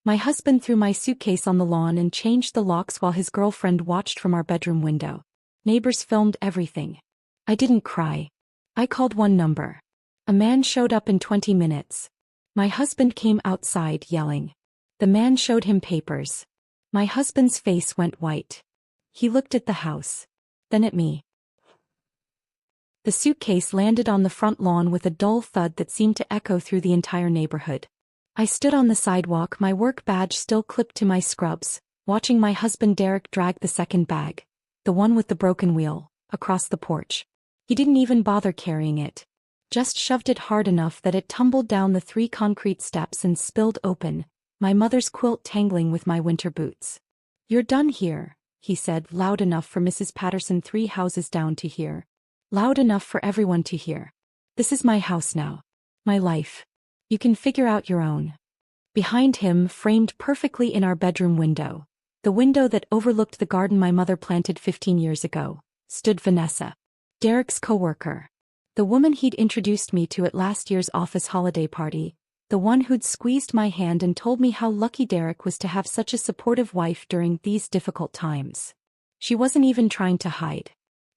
My husband threw my suitcase on the lawn and changed the locks while his girlfriend watched from our bedroom window. Neighbors filmed everything. I didn't cry. I called one number. A man showed up in 20 minutes. My husband came outside yelling. The man showed him papers. My husband's face went white. He looked at the house. Then at me. The suitcase landed on the front lawn with a dull thud that seemed to echo through the entire neighborhood. I stood on the sidewalk, my work badge still clipped to my scrubs, watching my husband Derek drag the second bag, the one with the broken wheel, across the porch. He didn't even bother carrying it. Just shoved it hard enough that it tumbled down the 3 concrete steps and spilled open, my mother's quilt tangling with my winter boots. "You're done here," he said, loud enough for Mrs. Patterson 3 houses down to hear. Loud enough for everyone to hear. "This is my house now. My life. You can figure out your own." Behind him, framed perfectly in our bedroom window, the window that overlooked the garden my mother planted 15 years ago, stood Vanessa, Derek's coworker. The woman he'd introduced me to at last year's office holiday party, the one who'd squeezed my hand and told me how lucky Derek was to have such a supportive wife during these difficult times. She wasn't even trying to hide.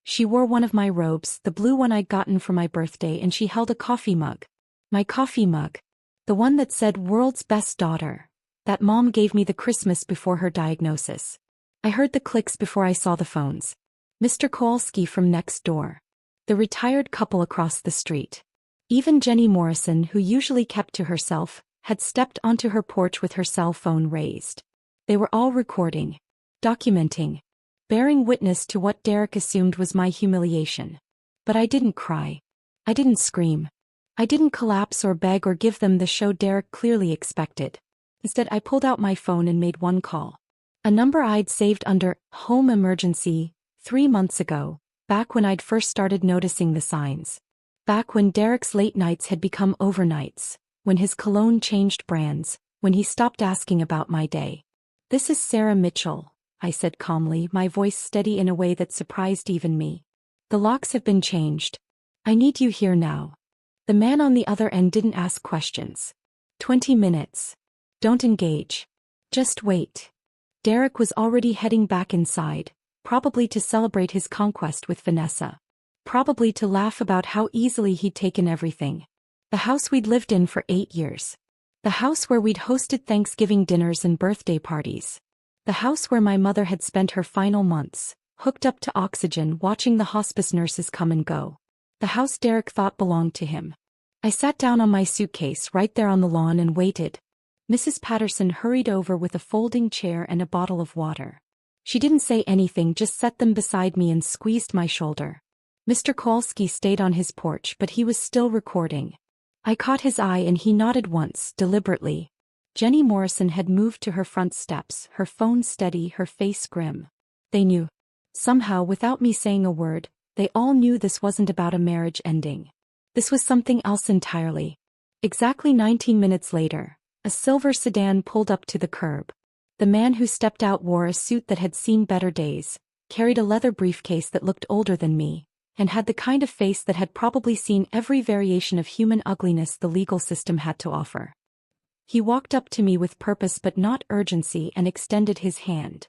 She wore one of my robes, the blue one I'd gotten for my birthday, and she held a coffee mug. My coffee mug. The one that said "World's Best Daughter," that Mom gave me the Christmas before her diagnosis. I heard the clicks before I saw the phones. Mr. Kowalski from next door. The retired couple across the street. Even Jenny Morrison, who usually kept to herself, had stepped onto her porch with her cell phone raised. They were all recording. Documenting. Bearing witness to what Derek assumed was my humiliation. But I didn't cry. I didn't scream. I didn't collapse or beg or give them the show Derek clearly expected. Instead, I pulled out my phone and made one call. A number I'd saved under "home emergency" 3 months ago, back when I'd first started noticing the signs. Back when Derek's late nights had become overnights, when his cologne changed brands, when he stopped asking about my day. "This is Sarah Mitchell," I said calmly, my voice steady in a way that surprised even me. "The locks have been changed. I need you here now." The man on the other end didn't ask questions. 20 minutes. Don't engage. Just wait. Derek was already heading back inside, probably to celebrate his conquest with Vanessa. Probably to laugh about how easily he'd taken everything. The house we'd lived in for 8 years. The house where we'd hosted Thanksgiving dinners and birthday parties. The house where my mother had spent her final months, hooked up to oxygen watching the hospice nurses come and go. The house Derek thought belonged to him. I sat down on my suitcase right there on the lawn and waited. Mrs. Patterson hurried over with a folding chair and a bottle of water. She didn't say anything, just set them beside me and squeezed my shoulder. Mr. Kowalski stayed on his porch, but he was still recording. I caught his eye and he nodded once, deliberately. Jenny Morrison had moved to her front steps, her phone steady, her face grim. They knew. Somehow, without me saying a word, they all knew this wasn't about a marriage ending. This was something else entirely. Exactly 19 minutes later, a silver sedan pulled up to the curb. The man who stepped out wore a suit that had seen better days, carried a leather briefcase that looked older than me, and had the kind of face that had probably seen every variation of human ugliness the legal system had to offer. He walked up to me with purpose but not urgency and extended his hand.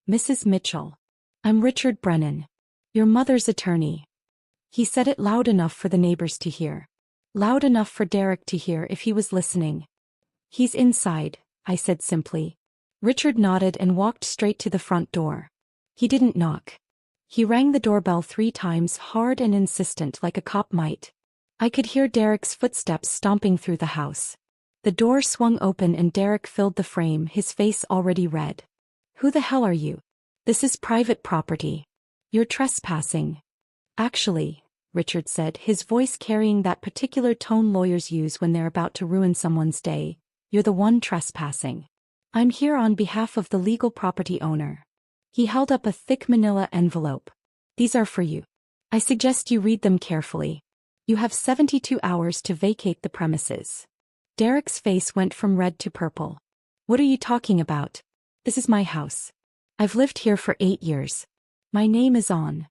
"Mrs. Mitchell. I'm Richard Brennan. Your mother's attorney." He said it loud enough for the neighbors to hear. Loud enough for Derek to hear if he was listening. "He's inside," I said simply. Richard nodded and walked straight to the front door. He didn't knock. He rang the doorbell 3 times, hard and insistent like a cop might. I could hear Derek's footsteps stomping through the house. The door swung open and Derek filled the frame, his face already red. "Who the hell are you? This is private property. You're trespassing." "Actually," Richard said, his voice carrying that particular tone lawyers use when they're about to ruin someone's day, "you're the one trespassing. I'm here on behalf of the legal property owner." He held up a thick manila envelope. "These are for you. I suggest you read them carefully. You have 72 hours to vacate the premises." Derek's face went from red to purple. "What are you talking about? This is my house. I've lived here for 8 years. My name is on."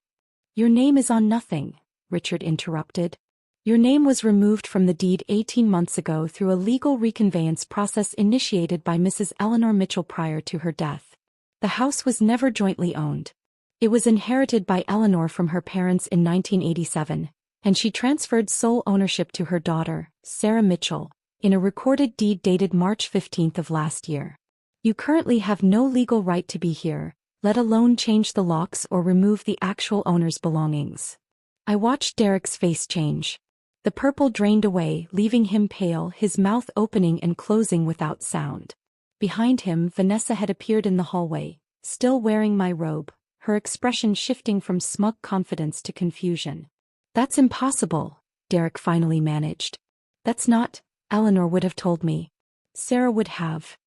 "Your name is on nothing," Richard interrupted. Your name was removed from the deed 18 months ago through a legal reconveyance process initiated by Mrs. Eleanor Mitchell prior to her death. The house was never jointly owned. It was inherited by Eleanor from her parents in 1987, and she transferred sole ownership to her daughter, Sarah Mitchell, in a recorded deed dated March 15 of last year. You currently have no legal right to be here, let alone change the locks or remove the actual owner's belongings. I watched Derek's face change. The purple drained away, leaving him pale, his mouth opening and closing without sound. Behind him, Vanessa had appeared in the hallway, still wearing my robe, her expression shifting from smug confidence to confusion. That's impossible, Derek finally managed. That's not, Eleanor would have told me. Sarah would have.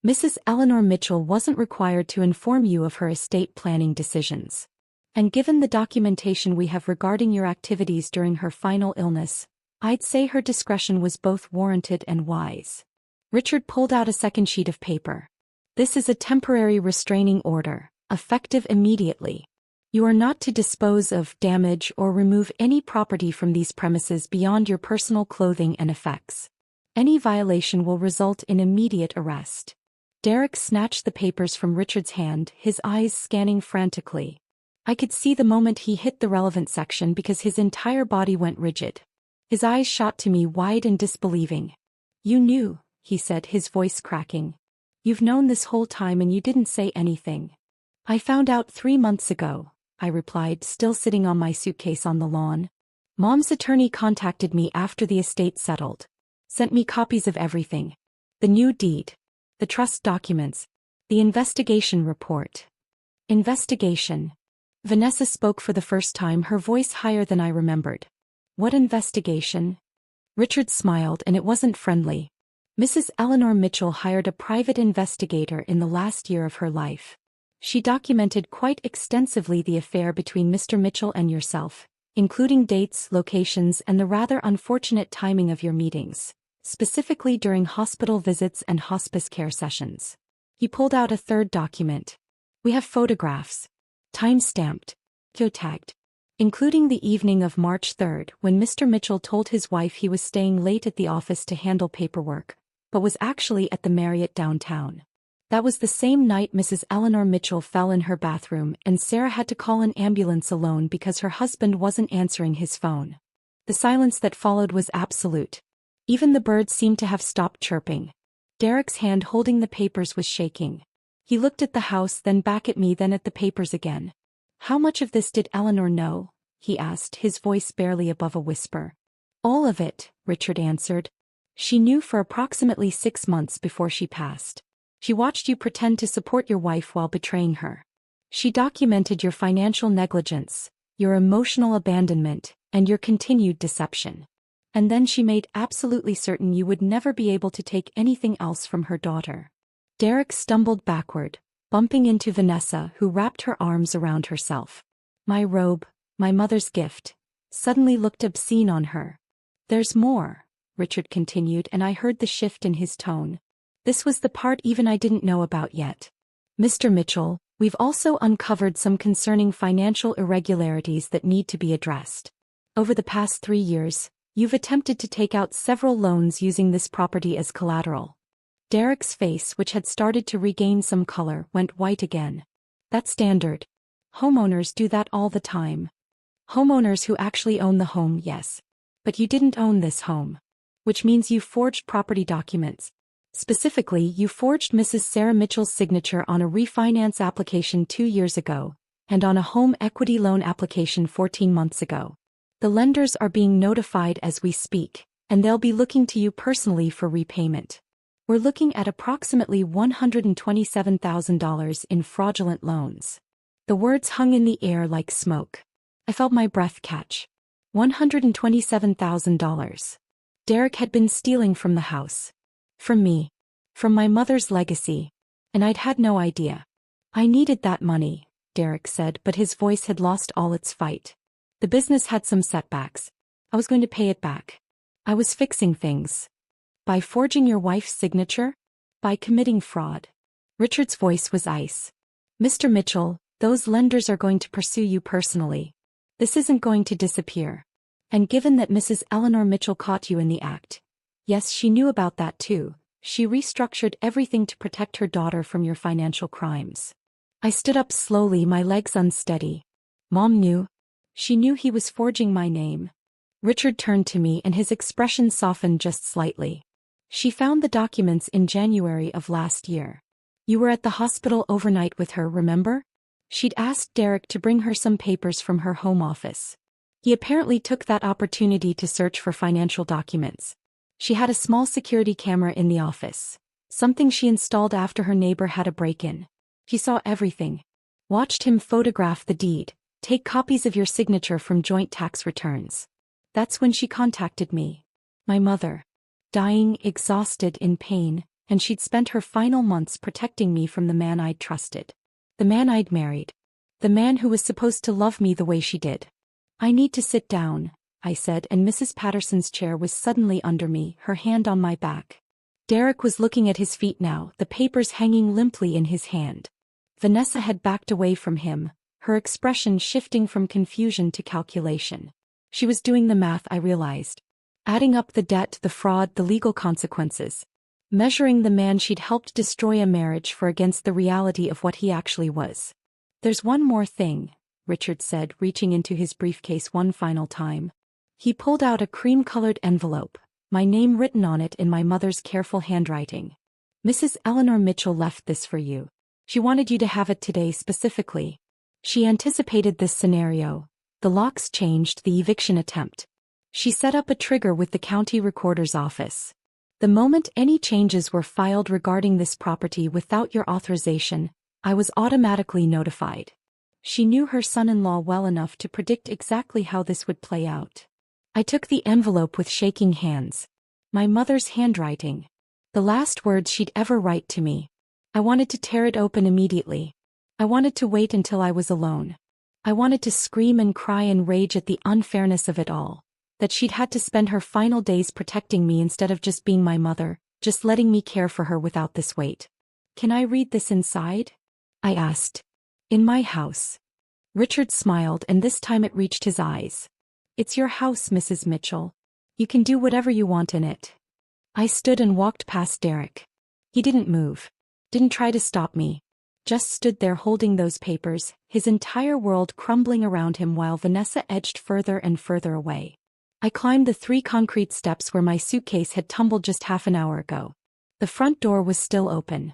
Mrs. Eleanor Mitchell wasn't required to inform you of her estate planning decisions. And given the documentation we have regarding your activities during her final illness, I'd say her discretion was both warranted and wise. Richard pulled out a second sheet of paper. This is a temporary restraining order, effective immediately. You are not to dispose of, damage, or remove any property from these premises beyond your personal clothing and effects. Any violation will result in immediate arrest. Derek snatched the papers from Richard's hand, his eyes scanning frantically. I could see the moment he hit the relevant section because his entire body went rigid. His eyes shot to me wide and disbelieving. You knew, he said, his voice cracking. You've known this whole time and you didn't say anything. I found out 3 months ago, I replied, still sitting on my suitcase on the lawn. Mom's attorney contacted me after the estate settled. Sent me copies of everything. The new deed. The trust documents. The investigation report. Investigation. Vanessa spoke for the first time, her voice higher than I remembered. What investigation? Richard smiled, and it wasn't friendly. Mrs. Eleanor Mitchell hired a private investigator in the last year of her life. She documented quite extensively the affair between Mr. Mitchell and yourself, including dates, locations, and the rather unfortunate timing of your meetings, specifically during hospital visits and hospice care sessions. He pulled out a third document. We have photographs. Time-stamped, geotagged, including the evening of March 3rd when Mr. Mitchell told his wife he was staying late at the office to handle paperwork, but was actually at the Marriott downtown. That was the same night Mrs. Eleanor Mitchell fell in her bathroom and Sarah had to call an ambulance alone because her husband wasn't answering his phone. The silence that followed was absolute. Even the birds seemed to have stopped chirping. Derek's hand holding the papers was shaking. He looked at the house, then back at me, then at the papers again. How much of this did Eleanor know? He asked, his voice barely above a whisper. All of it, Richard answered. She knew for approximately 6 months before she passed. She watched you pretend to support your wife while betraying her. She documented your financial negligence, your emotional abandonment, and your continued deception. And then she made absolutely certain you would never be able to take anything else from her daughter. Derek stumbled backward, bumping into Vanessa, who wrapped her arms around herself. My robe, my mother's gift, suddenly looked obscene on her. There's more, Richard continued, and I heard the shift in his tone. This was the part even I didn't know about yet. Mr. Mitchell, we've also uncovered some concerning financial irregularities that need to be addressed. Over the past 3 years, you've attempted to take out several loans using this property as collateral. Derek's face, which had started to regain some color, went white again. That's standard. Homeowners do that all the time. Homeowners who actually own the home, yes. But you didn't own this home. Which means you forged property documents. Specifically, you forged Mrs. Sarah Mitchell's signature on a refinance application 2 years ago, and on a home equity loan application 14 months ago. The lenders are being notified as we speak, and they'll be looking to you personally for repayment. We're looking at approximately $127,000 in fraudulent loans. The words hung in the air like smoke. I felt my breath catch. $127,000. Derek had been stealing from the house. From me. From my mother's legacy. And I'd had no idea. I needed that money, Derek said, but his voice had lost all its fight. The business had some setbacks. I was going to pay it back. I was fixing things. By forging your wife's signature? By committing fraud. Richard's voice was ice. Mr. Mitchell, those lenders are going to pursue you personally. This isn't going to disappear. And given that Mrs. Eleanor Mitchell caught you in the act. Yes, she knew about that too. She restructured everything to protect her daughter from your financial crimes. I stood up slowly, my legs unsteady. Mom knew. She knew he was forging my name. Richard turned to me and his expression softened just slightly. She found the documents in January of last year. You were at the hospital overnight with her, remember? She'd asked Derek to bring her some papers from her home office. He apparently took that opportunity to search for financial documents. She had a small security camera in the office. Something she installed after her neighbor had a break-in. He saw everything. Watched him photograph the deed, take copies of your signature from joint tax returns. That's when she contacted me. My mother. Dying, exhausted, in pain, and she'd spent her final months protecting me from the man I'd trusted. The man I'd married. The man who was supposed to love me the way she did. I need to sit down, I said, and Mrs. Patterson's chair was suddenly under me, her hand on my back. Derek was looking at his feet now, the papers hanging limply in his hand. Vanessa had backed away from him, her expression shifting from confusion to calculation. She was doing the math, I realized. Adding up the debt, the fraud, the legal consequences. Measuring the man she'd helped destroy a marriage for against the reality of what he actually was. There's one more thing, Richard said, reaching into his briefcase one final time. He pulled out a cream-colored envelope, my name written on it in my mother's careful handwriting. Mrs. Eleanor Mitchell left this for you. She wanted you to have it today specifically. She anticipated this scenario. The locks changed, the eviction attempt. She set up a trigger with the county recorder's office. The moment any changes were filed regarding this property without your authorization, I was automatically notified. She knew her son-in-law well enough to predict exactly how this would play out. I took the envelope with shaking hands. My mother's handwriting. The last words she'd ever write to me. I wanted to tear it open immediately. I wanted to wait until I was alone. I wanted to scream and cry and rage at the unfairness of it all. That she'd had to spend her final days protecting me instead of just being my mother, just letting me care for her without this weight. Can I read this inside? I asked. In my house. Richard smiled, and this time it reached his eyes. It's your house, Mrs. Mitchell. You can do whatever you want in it. I stood and walked past Derek. He didn't move. Didn't try to stop me. Just stood there holding those papers, his entire world crumbling around him while Vanessa edged further and further away. I climbed the 3 concrete steps where my suitcase had tumbled just half an hour ago. The front door was still open.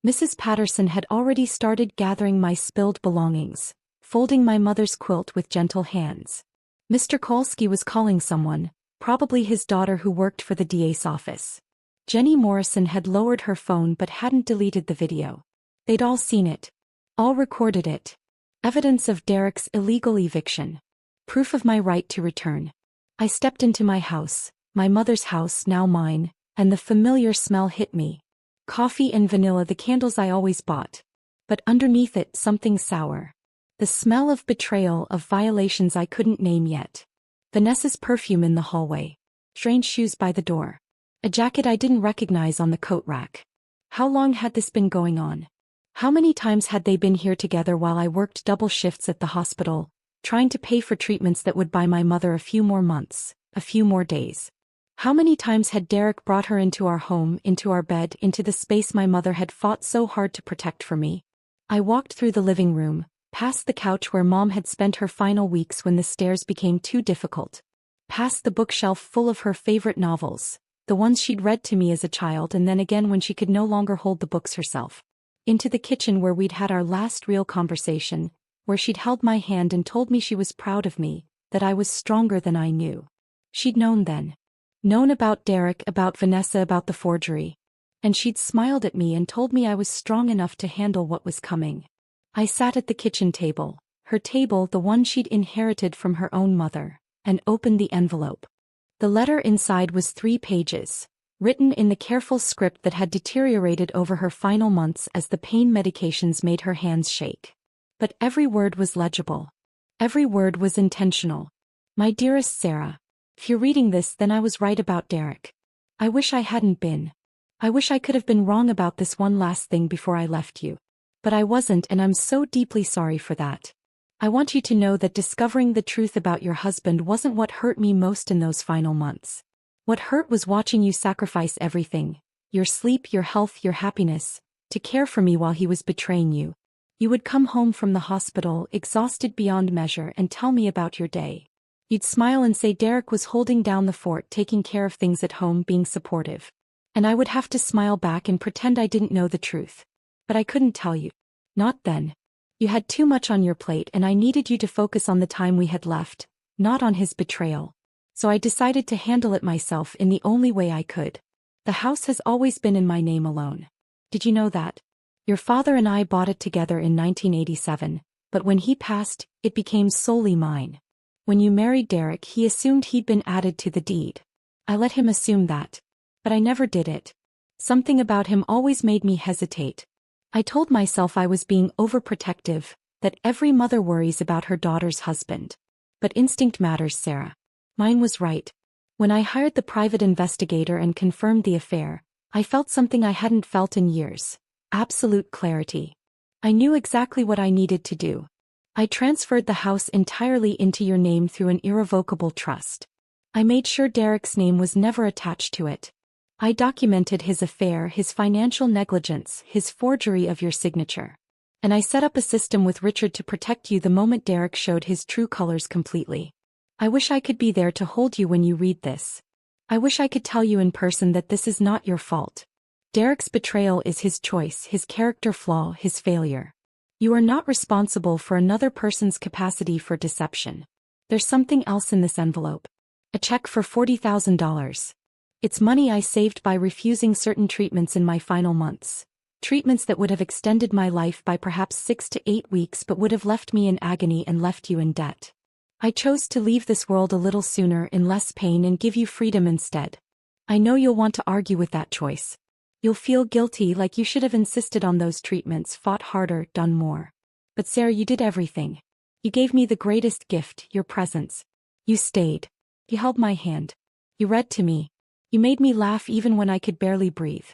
Mrs. Patterson had already started gathering my spilled belongings, folding my mother's quilt with gentle hands. Mr. Kolsky was calling someone, probably his daughter who worked for the DA's office. Jenny Morrison had lowered her phone but hadn't deleted the video. They'd all seen it. All recorded it. Evidence of Derek's illegal eviction. Proof of my right to return. I stepped into my house, my mother's house, now mine, and the familiar smell hit me. Coffee and vanilla, the candles I always bought. But underneath it, something sour. The smell of betrayal, of violations I couldn't name yet. Vanessa's perfume in the hallway. Strange shoes by the door. A jacket I didn't recognize on the coat rack. How long had this been going on? How many times had they been here together while I worked double shifts at the hospital, trying to pay for treatments that would buy my mother a few more months, a few more days? How many times had Derek brought her into our home, into our bed, into the space my mother had fought so hard to protect for me? I walked through the living room, past the couch where Mom had spent her final weeks when the stairs became too difficult. Past the bookshelf full of her favorite novels, the ones she'd read to me as a child and then again when she could no longer hold the books herself. Into the kitchen where we'd had our last real conversation, where she'd held my hand and told me she was proud of me, that I was stronger than I knew. She'd known then. Known about Derek, about Vanessa, about the forgery. And she'd smiled at me and told me I was strong enough to handle what was coming. I sat at the kitchen table, her table, the one she'd inherited from her own mother, and opened the envelope. The letter inside was 3 pages, written in the careful script that had deteriorated over her final months as the pain medications made her hands shake. But every word was legible. Every word was intentional. My dearest Sarah, if you're reading this, then I was right about Derek. I wish I hadn't been. I wish I could have been wrong about this one last thing before I left you. But I wasn't, and I'm so deeply sorry for that. I want you to know that discovering the truth about your husband wasn't what hurt me most in those final months. What hurt was watching you sacrifice everything, your sleep, your health, your happiness, to care for me while he was betraying you. You would come home from the hospital, exhausted beyond measure, and tell me about your day. You'd smile and say Derek was holding down the fort, taking care of things at home, being supportive. And I would have to smile back and pretend I didn't know the truth. But I couldn't tell you. Not then. You had too much on your plate and I needed you to focus on the time we had left, not on his betrayal. So I decided to handle it myself in the only way I could. The house has always been in my name alone. Did you know that? Your father and I bought it together in 1987, but when he passed, it became solely mine. When you married Derek, he assumed he'd been added to the deed. I let him assume that. But I never did it. Something about him always made me hesitate. I told myself I was being overprotective, that every mother worries about her daughter's husband. But instinct matters, Sarah. Mine was right. When I hired the private investigator and confirmed the affair, I felt something I hadn't felt in years. Absolute clarity. I knew exactly what I needed to do. I transferred the house entirely into your name through an irrevocable trust. I made sure Derek's name was never attached to it. I documented his affair, his financial negligence, his forgery of your signature. And I set up a system with Richard to protect you the moment Derek showed his true colors completely. I wish I could be there to hold you when you read this. I wish I could tell you in person that this is not your fault. Derek's betrayal is his choice, his character flaw, his failure. You are not responsible for another person's capacity for deception. There's something else in this envelope. A check for $40,000. It's money I saved by refusing certain treatments in my final months. Treatments that would have extended my life by perhaps 6 to 8 weeks but would have left me in agony and left you in debt. I chose to leave this world a little sooner in less pain and give you freedom instead. I know you'll want to argue with that choice. You'll feel guilty, like you should have insisted on those treatments, fought harder, done more. But Sarah, you did everything. You gave me the greatest gift, your presence. You stayed. You held my hand. You read to me. You made me laugh even when I could barely breathe.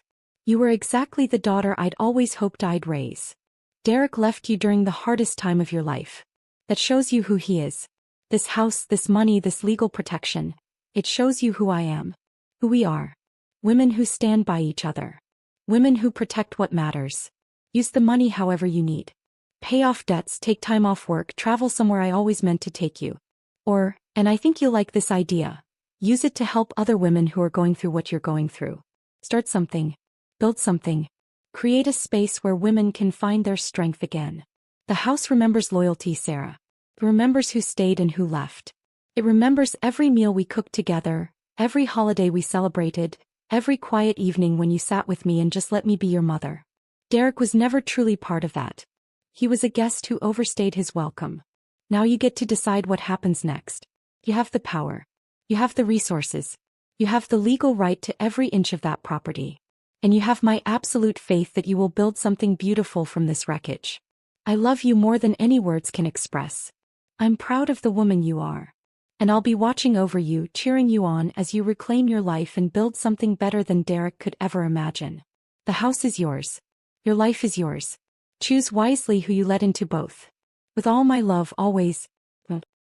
You were exactly the daughter I'd always hoped I'd raise. Derek left you during the hardest time of your life. That shows you who he is. This house, this money, this legal protection. It shows you who I am. Who we are. Women who stand by each other. Women who protect what matters. Use the money however you need. Pay off debts, take time off work, travel somewhere I always meant to take you. Or, and I think you'll like this idea. Use it to help other women who are going through what you're going through. Start something. Build something. Create a space where women can find their strength again. The house remembers loyalty, Sarah. It remembers who stayed and who left. It remembers every meal we cooked together, every holiday we celebrated, every quiet evening when you sat with me and just let me be your mother. Derek was never truly part of that. He was a guest who overstayed his welcome. Now you get to decide what happens next. You have the power. You have the resources. You have the legal right to every inch of that property. And you have my absolute faith that you will build something beautiful from this wreckage. I love you more than any words can express. I'm proud of the woman you are. And I'll be watching over you, cheering you on as you reclaim your life and build something better than Derek could ever imagine. The house is yours. Your life is yours. Choose wisely who you let into both. With all my love, always.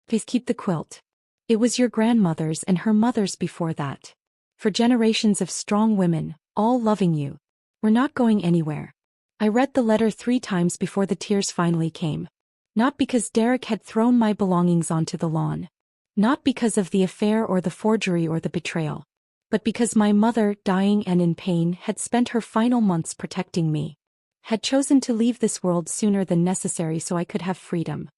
Please keep the quilt. It was your grandmother's and her mother's before that. For generations of strong women, all loving you. We're not going anywhere. I read the letter 3 times before the tears finally came. Not because Derek had thrown my belongings onto the lawn. Not because of the affair or the forgery or the betrayal. But because my mother, dying and in pain, had spent her final months protecting me. Had chosen to leave this world sooner than necessary so I could have freedom.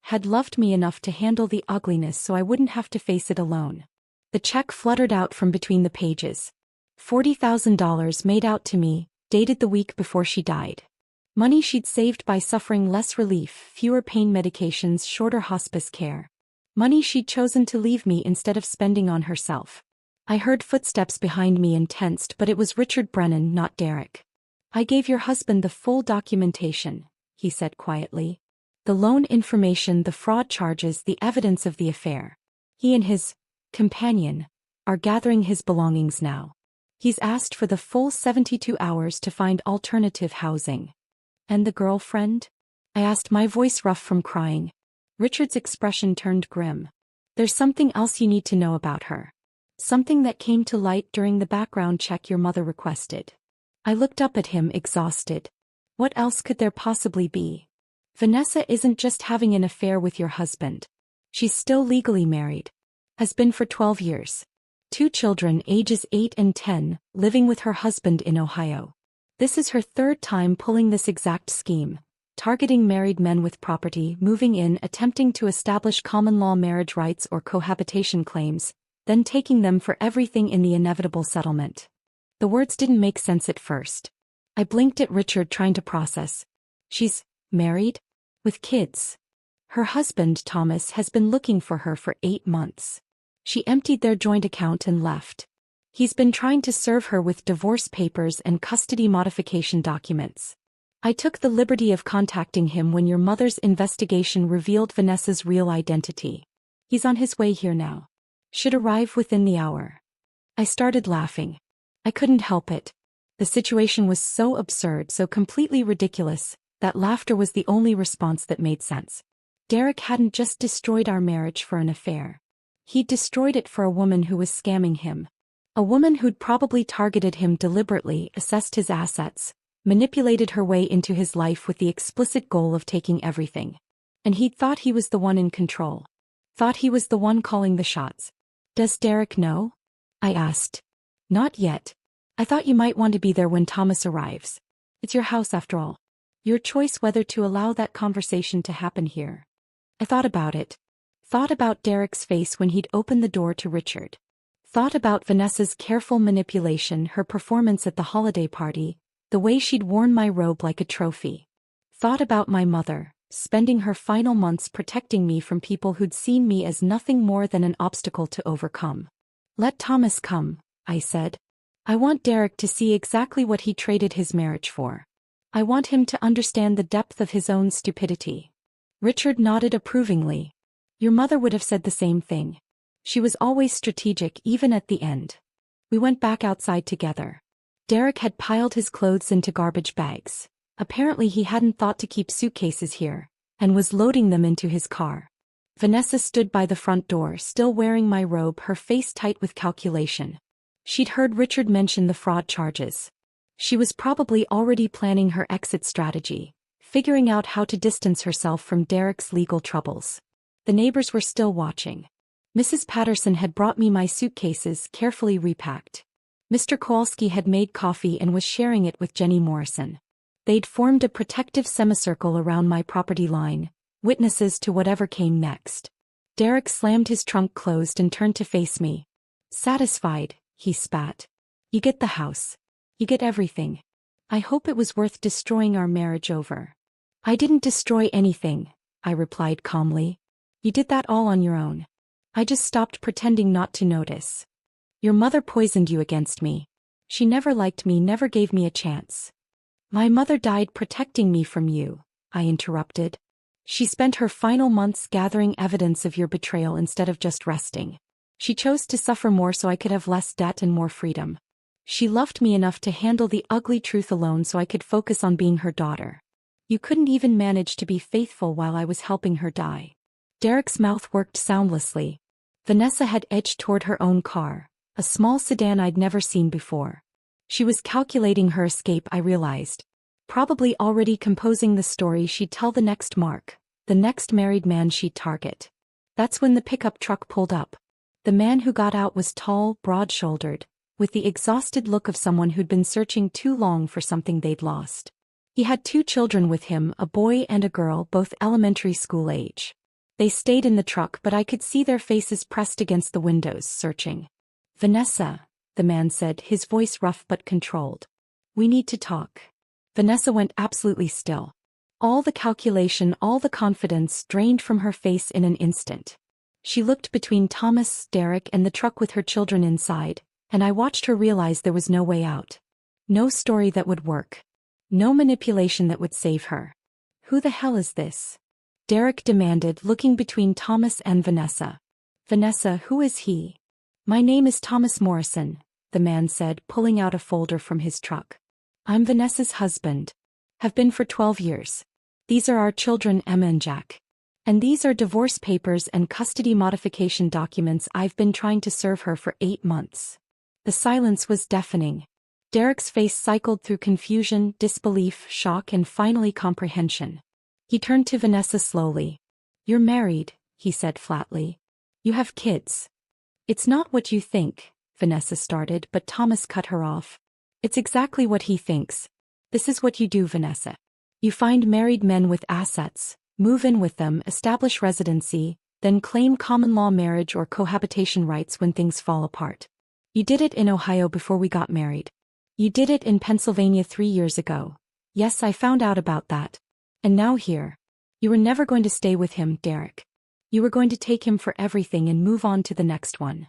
Had loved me enough to handle the ugliness so I wouldn't have to face it alone. The check fluttered out from between the pages. $40,000 made out to me, dated the week before she died. Money she'd saved by suffering less relief, fewer pain medications, shorter hospice care. Money she'd chosen to leave me instead of spending on herself. I heard footsteps behind me and tensed, but it was Richard Brennan, not Derek. I gave your husband the full documentation, he said quietly. The loan information, the fraud charges, the evidence of the affair. He and his companion are gathering his belongings now. He's asked for the full 72 hours to find alternative housing. And the girlfriend? I asked, my voice rough from crying. Richard's expression turned grim. There's something else you need to know about her. Something that came to light during the background check your mother requested. I looked up at him, exhausted. What else could there possibly be? Vanessa isn't just having an affair with your husband. She's still legally married. Has been for 12 years. 2 children ages 8 and 10, living with her husband in Ohio. This is her 3rd time pulling this exact scheme, targeting married men with property, moving in, attempting to establish common law marriage rights or cohabitation claims, then taking them for everything in the inevitable settlement. The words didn't make sense at first. I blinked at Richard, trying to process. She's married? With kids. Her husband, Thomas, has been looking for her for 8 months. She emptied their joint account and left. He's been trying to serve her with divorce papers and custody modification documents. I took the liberty of contacting him when your mother's investigation revealed Vanessa's real identity. He's on his way here now. Should arrive within the hour. I started laughing. I couldn't help it. The situation was so absurd, so completely ridiculous, that laughter was the only response that made sense. Derek hadn't just destroyed our marriage for an affair. He'd destroyed it for a woman who was scamming him. A woman who'd probably targeted him deliberately, assessed his assets, manipulated her way into his life with the explicit goal of taking everything. And he'd thought he was the one in control. Thought he was the one calling the shots. Does Derek know? I asked. Not yet. I thought you might want to be there when Thomas arrives. It's your house after all. Your choice whether to allow that conversation to happen here. I thought about it. Thought about Derek's face when he'd opened the door to Richard. Thought about Vanessa's careful manipulation, her performance at the holiday party, the way she'd worn my robe like a trophy. Thought about my mother, spending her final months protecting me from people who'd seen me as nothing more than an obstacle to overcome. Let Thomas come, I said. I want Derek to see exactly what he traded his marriage for. I want him to understand the depth of his own stupidity. Richard nodded approvingly. Your mother would have said the same thing. She was always strategic, even at the end. We went back outside together. Derek had piled his clothes into garbage bags. Apparently he hadn't thought to keep suitcases here, and was loading them into his car. Vanessa stood by the front door, still wearing my robe, her face tight with calculation. She'd heard Richard mention the fraud charges. She was probably already planning her exit strategy, figuring out how to distance herself from Derek's legal troubles. The neighbors were still watching. Mrs. Patterson had brought me my suitcases, carefully repacked. Mr. Kowalski had made coffee and was sharing it with Jenny Morrison. They'd formed a protective semicircle around my property line, witnesses to whatever came next. Derek slammed his trunk closed and turned to face me. Satisfied, he spat. You get the house. You get everything. I hope it was worth destroying our marriage over. I didn't destroy anything, I replied calmly. You did that all on your own. I just stopped pretending not to notice. Your mother poisoned you against me. She never liked me, never gave me a chance. My mother died protecting me from you, I interrupted. She spent her final months gathering evidence of your betrayal instead of just resting. She chose to suffer more so I could have less debt and more freedom. She loved me enough to handle the ugly truth alone so I could focus on being her daughter. You couldn't even manage to be faithful while I was helping her die. Derek's mouth worked soundlessly. Vanessa had edged toward her own car, a small sedan I'd never seen before. She was calculating her escape, I realized. Probably already composing the story she'd tell the next Mark, the next married man she'd target. That's when the pickup truck pulled up. The man who got out was tall, broad-shouldered, with the exhausted look of someone who'd been searching too long for something they'd lost. He had 2 children with him, a boy and a girl, both elementary school age. They stayed in the truck, but I could see their faces pressed against the windows, searching. Vanessa, the man said, his voice rough but controlled. We need to talk. Vanessa went absolutely still. All the calculation, all the confidence drained from her face in an instant. She looked between Thomas, Derek, and the truck with her children inside, and I watched her realize there was no way out. No story that would work. No manipulation that would save her. Who the hell is this? Derek demanded, looking between Thomas and Vanessa. Vanessa, who is he? My name is Thomas Morrison, the man said, pulling out a folder from his truck. I'm Vanessa's husband. Have been for 12 years. These are our children, Emma and Jack. And these are divorce papers and custody modification documents I've been trying to serve her for 8 months. The silence was deafening. Derek's face cycled through confusion, disbelief, shock, and finally comprehension. He turned to Vanessa slowly. "You're married," he said flatly. "You have kids." "It's not what you think," Vanessa started, but Thomas cut her off. "It's exactly what he thinks. This is what you do, Vanessa. You find married men with assets, move in with them, establish residency, then claim common law marriage or cohabitation rights when things fall apart. You did it in Ohio before we got married. You did it in Pennsylvania 3 years ago. Yes, I found out about that. And now here. You were never going to stay with him, Derek. You were going to take him for everything and move on to the next one."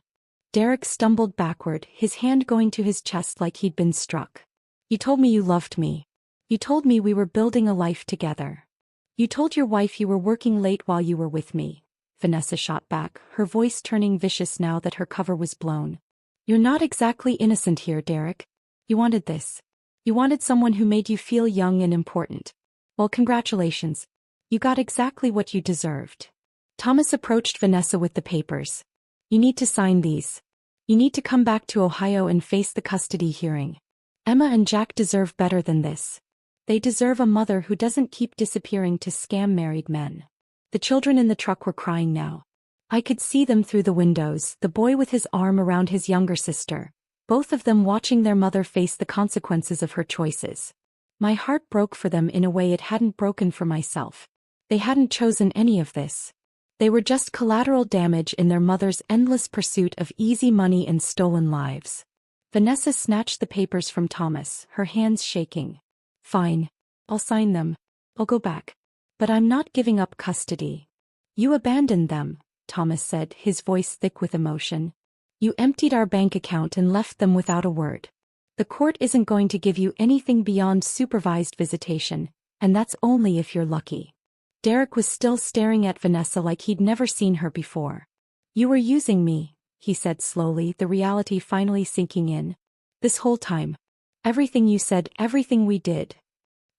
Derek stumbled backward, his hand going to his chest like he'd been struck. "You told me you loved me. You told me we were building a life together. You told your wife you were working late while you were with me." Vanessa shot back, her voice turning vicious now that her cover was blown. "You're not exactly innocent here, Derek. You wanted this. You wanted someone who made you feel young and important. Well, congratulations. You got exactly what you deserved." Thomas approached Vanessa with the papers. "You need to sign these. You need to come back to Ohio and face the custody hearing. Emma and Jack deserve better than this. They deserve a mother who doesn't keep disappearing to scam married men." The children in the truck were crying now. I could see them through the windows, the boy with his arm around his younger sister, both of them watching their mother face the consequences of her choices. My heart broke for them in a way it hadn't broken for myself. They hadn't chosen any of this. They were just collateral damage in their mother's endless pursuit of easy money and stolen lives. Vanessa snatched the papers from Thomas, her hands shaking. "Fine. I'll sign them. I'll go back. But I'm not giving up custody." "You abandoned them," Thomas said, his voice thick with emotion. "You emptied our bank account and left them without a word. The court isn't going to give you anything beyond supervised visitation, and that's only if you're lucky." Derek was still staring at Vanessa like he'd never seen her before. "You were using me," he said slowly, the reality finally sinking in. "This whole time. Everything you said, everything we did."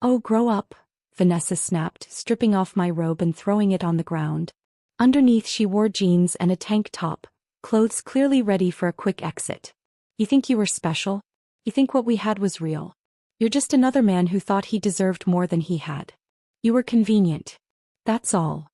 "Oh, grow up," Vanessa snapped, stripping off my robe and throwing it on the ground. Underneath she wore jeans and a tank top, clothes clearly ready for a quick exit. "You think you were special? You think what we had was real? You're just another man who thought he deserved more than he had. You were convenient. That's all."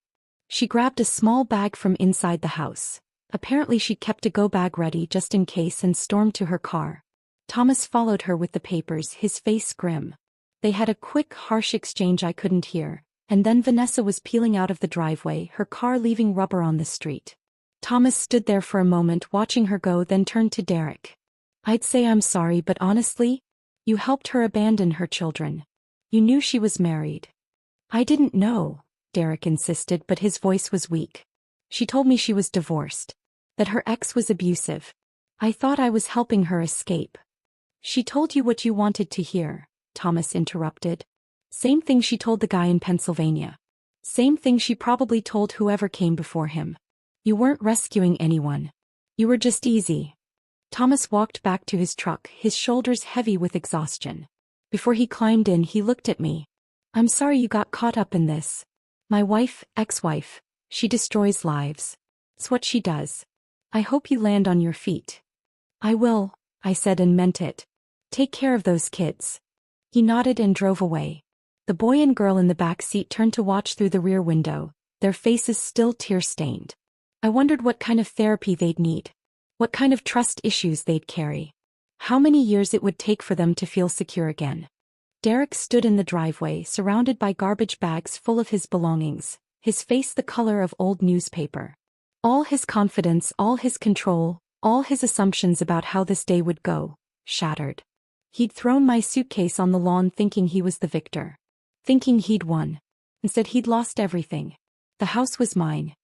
She grabbed a small bag from inside the house. Apparently she kept a go bag ready just in case and stormed to her car. Thomas followed her with the papers, his face grim. They had a quick, harsh exchange I couldn't hear, and then Vanessa was peeling out of the driveway, her car leaving rubber on the street. Thomas stood there for a moment watching her go, then turned to Derek. "I'd say I'm sorry, but honestly, you helped her abandon her children. You knew she was married." "I didn't know," Derek insisted, but his voice was weak. "She told me she was divorced. That her ex was abusive. I thought I was helping her escape." "She told you what you wanted to hear," Thomas interrupted. "Same thing she told the guy in Pennsylvania. Same thing she probably told whoever came before him. You weren't rescuing anyone. You were just easy." Thomas walked back to his truck, his shoulders heavy with exhaustion. Before he climbed in, he looked at me. "I'm sorry you got caught up in this. My wife, ex-wife, she destroys lives. It's what she does. I hope you land on your feet." "I will," I said and meant it. "Take care of those kids." He nodded and drove away. The boy and girl in the back seat turned to watch through the rear window, their faces still tear-stained. I wondered what kind of therapy they'd need. What kind of trust issues they'd carry. How many years it would take for them to feel secure again. Derek stood in the driveway, surrounded by garbage bags full of his belongings, his face the color of old newspaper. All his confidence, all his control, all his assumptions about how this day would go, shattered. He'd thrown my suitcase on the lawn thinking he was the victor. Thinking he'd won. Instead he'd lost everything. The house was mine.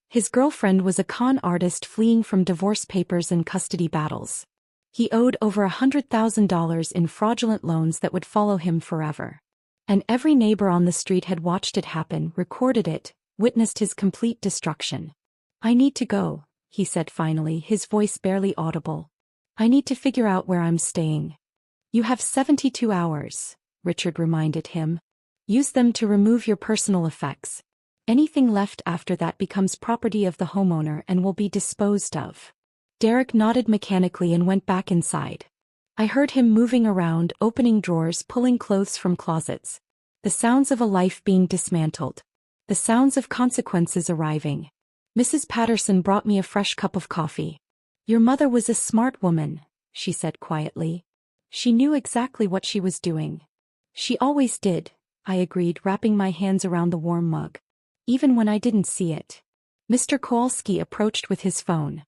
His girlfriend was a con artist fleeing from divorce papers and custody battles. He owed over $100,000 in fraudulent loans that would follow him forever. And every neighbor on the street had watched it happen, recorded it, witnessed his complete destruction. "I need to go," he said finally, his voice barely audible. "I need to figure out where I'm staying." "You have 72 hours, Richard reminded him. "Use them to remove your personal effects. Anything left after that becomes property of the homeowner and will be disposed of. Derek nodded mechanically and went back inside. I heard him moving around, opening drawers, pulling clothes from closets. The sounds of a life being dismantled. The sounds of consequences arriving. Mrs. Patterson brought me a fresh cup of coffee. "Your mother was a smart woman," she said quietly. "She knew exactly what she was doing." "She always did," I agreed, wrapping my hands around the warm mug. "Even when I didn't see it." Mr. Kowalski approached with his phone.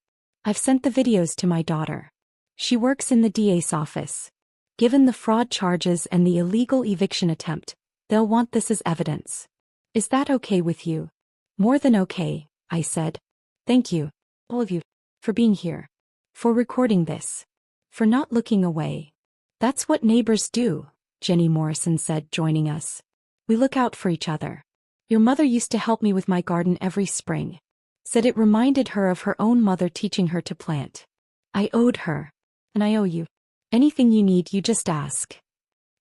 "I've sent the videos to my daughter. She works in the DA's office. Given the fraud charges and the illegal eviction attempt, they'll want this as evidence. Is that okay with you?" "More than okay," I said. "Thank you, all of you, for being here. For recording this. For not looking away." "That's what neighbors do," Jenny Morrison said, joining us. "We look out for each other. Your mother used to help me with my garden every spring. Said it reminded her of her own mother teaching her to plant. I owed her. And I owe you. Anything you need, you just ask."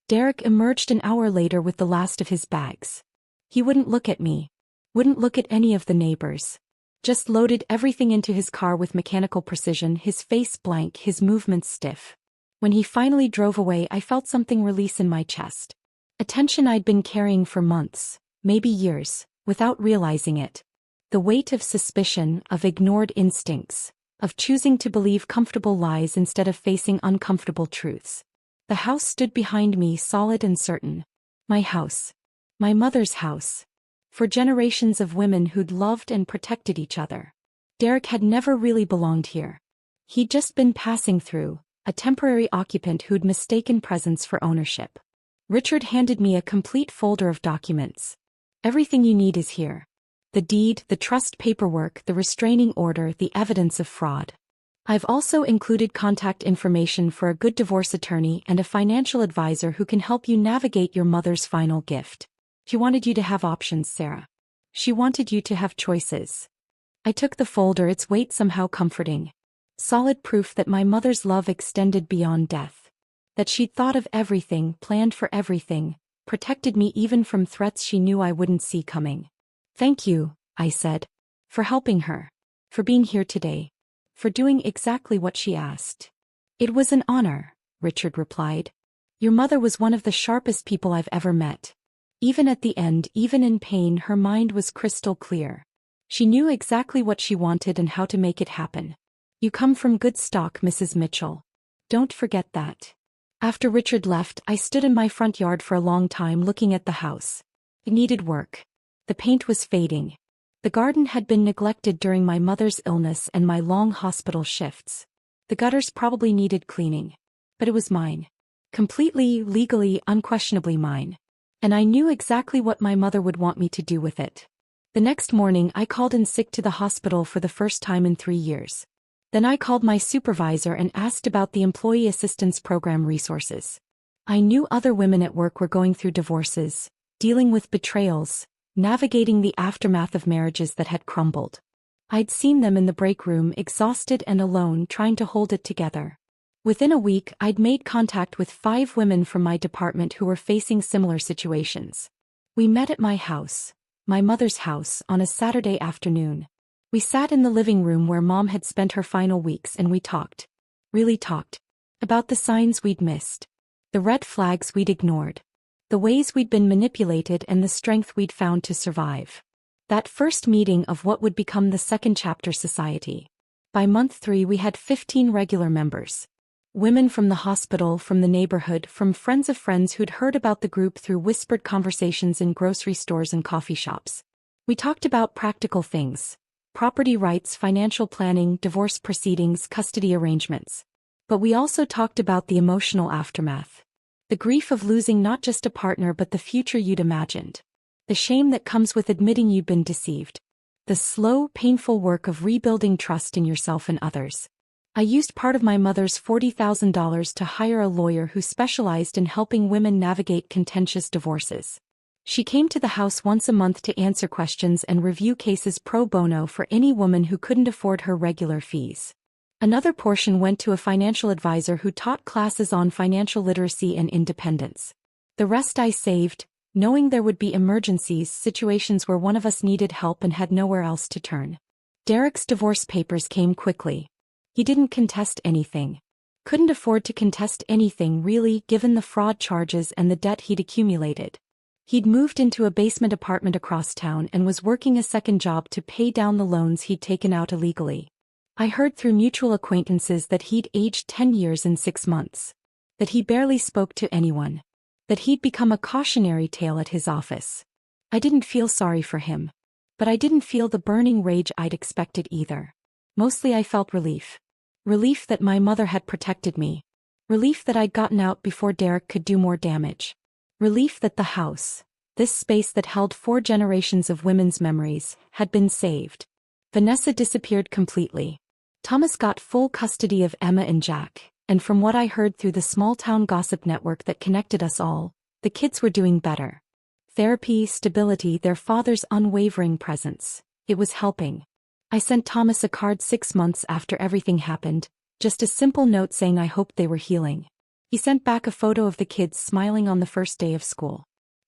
Derek emerged an hour later with the last of his bags. He wouldn't look at me. Wouldn't look at any of the neighbors. Just loaded everything into his car with mechanical precision, his face blank, his movements stiff. When he finally drove away, I felt something release in my chest. A tension I'd been carrying for months, maybe years, without realizing it. The weight of suspicion, of ignored instincts, of choosing to believe comfortable lies instead of facing uncomfortable truths. The house stood behind me, solid and certain. My house. My mother's house. For generations of women who'd loved and protected each other. Derek had never really belonged here. He'd just been passing through, a temporary occupant who'd mistaken presence for ownership. Richard handed me a complete folder of documents. "Everything you need is here. The deed, the trust paperwork, the restraining order, the evidence of fraud. I've also included contact information for a good divorce attorney and a financial advisor who can help you navigate your mother's final gift. She wanted you to have options, Sarah. She wanted you to have choices." I took the folder, its weight somehow comforting. Solid proof that my mother's love extended beyond death. That she'd thought of everything, planned for everything, protected me even from threats she knew I wouldn't see coming. "Thank you," I said. "For helping her. For being here today. For doing exactly what she asked." "It was an honor," Richard replied. "Your mother was one of the sharpest people I've ever met. Even at the end, even in pain, her mind was crystal clear. She knew exactly what she wanted and how to make it happen. You come from good stock, Mrs. Mitchell. Don't forget that." After Richard left, I stood in my front yard for a long time looking at the house. It needed work. The paint was fading. The garden had been neglected during my mother's illness and my long hospital shifts. The gutters probably needed cleaning. But it was mine. Completely, legally, unquestionably mine. And I knew exactly what my mother would want me to do with it. The next morning, I called in sick to the hospital for the first time in 3 years. Then I called my supervisor and asked about the Employee Assistance Program resources. I knew other women at work were going through divorces, dealing with betrayals, navigating the aftermath of marriages that had crumbled. I'd seen them in the break room, exhausted and alone, trying to hold it together. Within a week, I'd made contact with 5 women from my department who were facing similar situations. We met at my house, my mother's house, on a Saturday afternoon. We sat in the living room where Mom had spent her final weeks, and we talked. Really talked. About the signs we'd missed. The red flags we'd ignored. The ways we'd been manipulated and the strength we'd found to survive. That first meeting of what would become the second chapter society. By month 3 we had 15 regular members. Women from the hospital, from the neighborhood, from friends of friends who'd heard about the group through whispered conversations in grocery stores and coffee shops. We talked about practical things. Property rights, financial planning, divorce proceedings, custody arrangements. But we also talked about the emotional aftermath. The grief of losing not just a partner but the future you'd imagined. The shame that comes with admitting you'd been deceived. The slow, painful work of rebuilding trust in yourself and others. I used part of my mother's $40,000 to hire a lawyer who specialized in helping women navigate contentious divorces. She came to the house once a month to answer questions and review cases pro bono for any woman who couldn't afford her regular fees. Another portion went to a financial advisor who taught classes on financial literacy and independence. The rest I saved, knowing there would be emergencies, situations where one of us needed help and had nowhere else to turn. Derek's divorce papers came quickly. He didn't contest anything. Couldn't afford to contest anything really, given the fraud charges and the debt he'd accumulated. He'd moved into a basement apartment across town and was working a second job to pay down the loans he'd taken out illegally. I heard through mutual acquaintances that he'd aged 10 years in 6 months. That he barely spoke to anyone. That he'd become a cautionary tale at his office. I didn't feel sorry for him. But I didn't feel the burning rage I'd expected either. Mostly I felt relief. Relief that my mother had protected me. Relief that I'd gotten out before Derek could do more damage. Relief that the house, this space that held 4 generations of women's memories, had been saved. Vanessa disappeared completely. Thomas got full custody of Emma and Jack, and from what I heard through the small-town gossip network that connected us all, the kids were doing better. Therapy, stability, their father's unwavering presence. It was helping. I sent Thomas a card 6 months after everything happened, just a simple note saying I hoped they were healing. He sent back a photo of the kids smiling on the first day of school.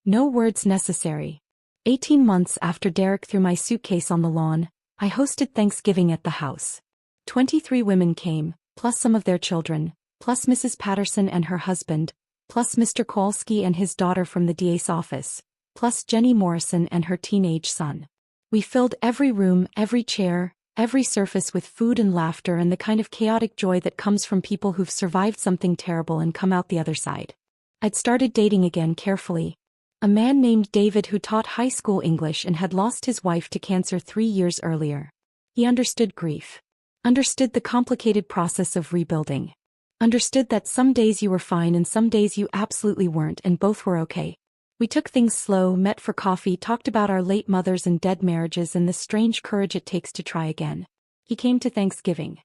No words necessary. 18 months after Derek threw my suitcase on the lawn, I hosted Thanksgiving at the house. 23 women came, plus some of their children, plus Mrs. Patterson and her husband, plus Mr. Kowalski and his daughter from the DA's office, plus Jenny Morrison and her teenage son. We filled every room, every chair, every surface with food and laughter and the kind of chaotic joy that comes from people who've survived something terrible and come out the other side. I'd started dating again carefully. A man named David who taught high school English and had lost his wife to cancer 3 years earlier. He understood grief. Understood the complicated process of rebuilding. Understood that some days you were fine and some days you absolutely weren't, and both were okay. We took things slow, met for coffee, talked about our late mothers and dead marriages and the strange courage it takes to try again. He came to Thanksgiving.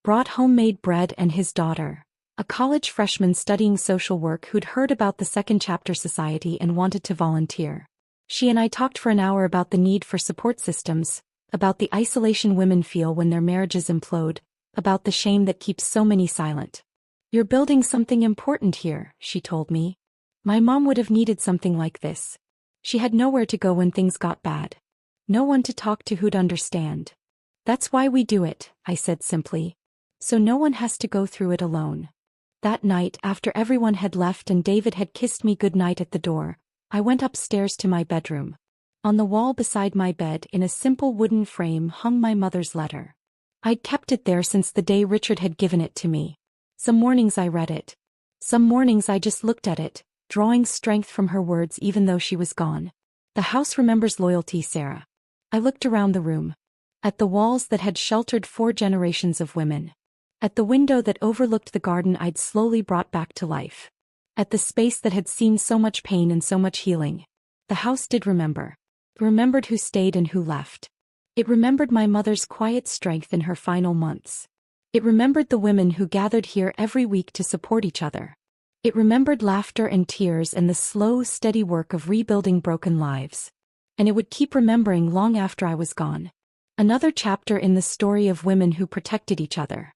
Brought homemade bread, and his daughter, a college freshman studying social work who'd heard about the Second Chapter Society and wanted to volunteer. She and I talked for an hour about the need for support systems, about the isolation women feel when their marriages implode, about the shame that keeps so many silent. "You're building something important here," she told me. My mom would have needed something like this. She had nowhere to go when things got bad. No one to talk to who'd understand. "That's why we do it," I said simply. "So no one has to go through it alone." That night, after everyone had left and David had kissed me goodnight at the door, I went upstairs to my bedroom. On the wall beside my bed in a simple wooden frame hung my mother's letter. I'd kept it there since the day Richard had given it to me. Some mornings I read it. Some mornings I just looked at it, drawing strength from her words even though she was gone. "The house remembers loyalty, Sarah." I looked around the room. At the walls that had sheltered 4 generations of women. At the window that overlooked the garden I'd slowly brought back to life. At the space that had seen so much pain and so much healing. The house did remember. It remembered who stayed and who left. It remembered my mother's quiet strength in her final months. It remembered the women who gathered here every week to support each other. It remembered laughter and tears and the slow, steady work of rebuilding broken lives. And it would keep remembering long after I was gone. Another chapter in the story of women who protected each other.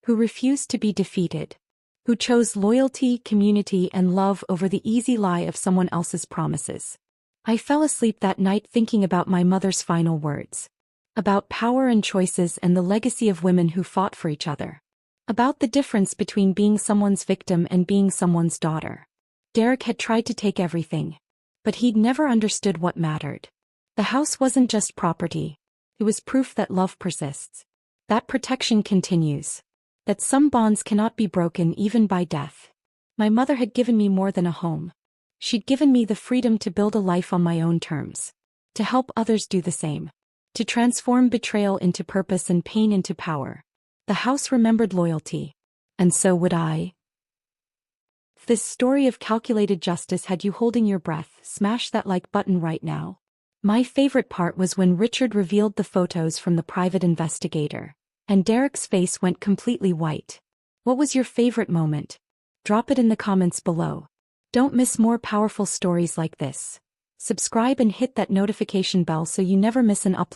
Who refused to be defeated. Who chose loyalty, community, and love over the easy lie of someone else's promises. I fell asleep that night thinking about my mother's final words. About power and choices and the legacy of women who fought for each other. About the difference between being someone's victim and being someone's daughter. Derek had tried to take everything. But he'd never understood what mattered. The house wasn't just property. It was proof that love persists. That protection continues. That some bonds cannot be broken even by death. My mother had given me more than a home. She'd given me the freedom to build a life on my own terms. To help others do the same. To transform betrayal into purpose and pain into power. The house remembered loyalty. And so would I. If this story of calculated justice had you holding your breath, smash that like button right now. My favorite part was when Richard revealed the photos from the private investigator. And Derek's face went completely white. What was your favorite moment? Drop it in the comments below. Don't miss more powerful stories like this. Subscribe and hit that notification bell so you never miss an upload.